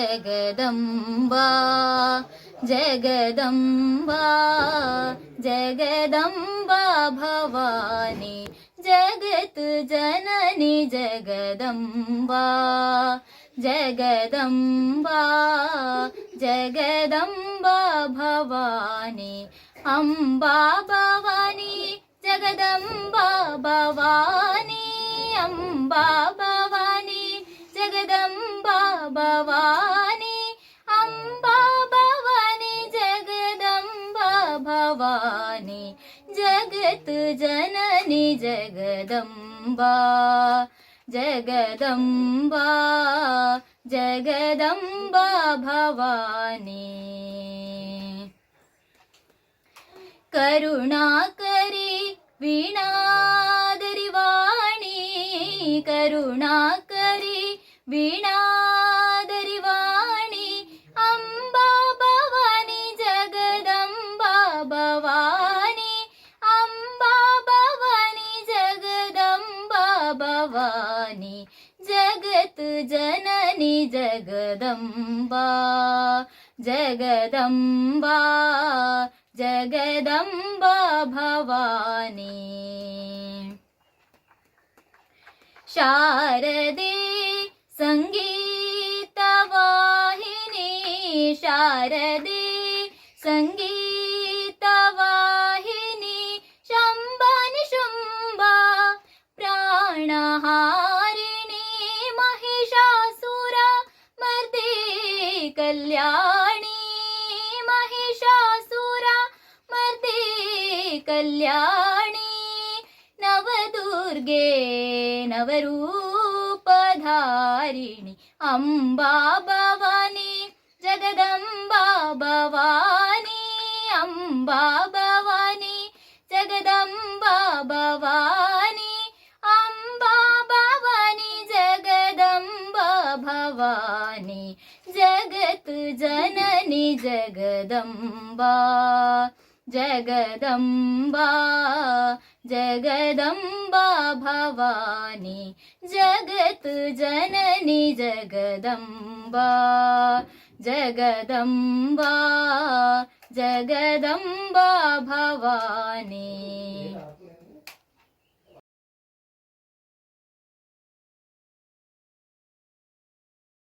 Jagadamba Jagadamba Jagadamba Bhavani Jagat Janani Jagadamba Jagadamba Jagadamba Bhavani Amba Bhavani Jagadamba Bhavani Amba Bhavani Jagadamba Bhavani Amba Bhavani Jagadamba Bhavani Jagat Janani Jagadamba Jagadamba Jagadamba Bhavani ಕರುಣಾಕರಿ ವೀಣಾದರಿ Vani ಕರುಣಾಕರಿ ವೀಣಾದರಿ Vani Amba Bhavani Jagadamba Bhavani Amba Bhavani Jagadamba Bhavani Jagat Janani Jagadamba Jagadamba Jagadamba Bhavani Sharade Sangeetha Vahini Sharade Sangeetha Vahini ಶಂಭನಿ Shumbha ಪ್ರಾಣಹಾರಿಣಿ Mahishasura ಮರ್ದಿ Kalyani Mahishasura ಮರ್ದಿ Kalyani Navadurga ನವರೂಪಧಾರಿಣಿ Amba Bhavani Jagadamba Bhavani Amba Bhavani Jagadamba Bhavani Amba Bhavani Jagadamba Bhavani Jagat Janani Jagadamba Jagadamba Jagadamba Bhavani Jagat Janani Jagadamba Jagadamba Jagadamba Bhavani.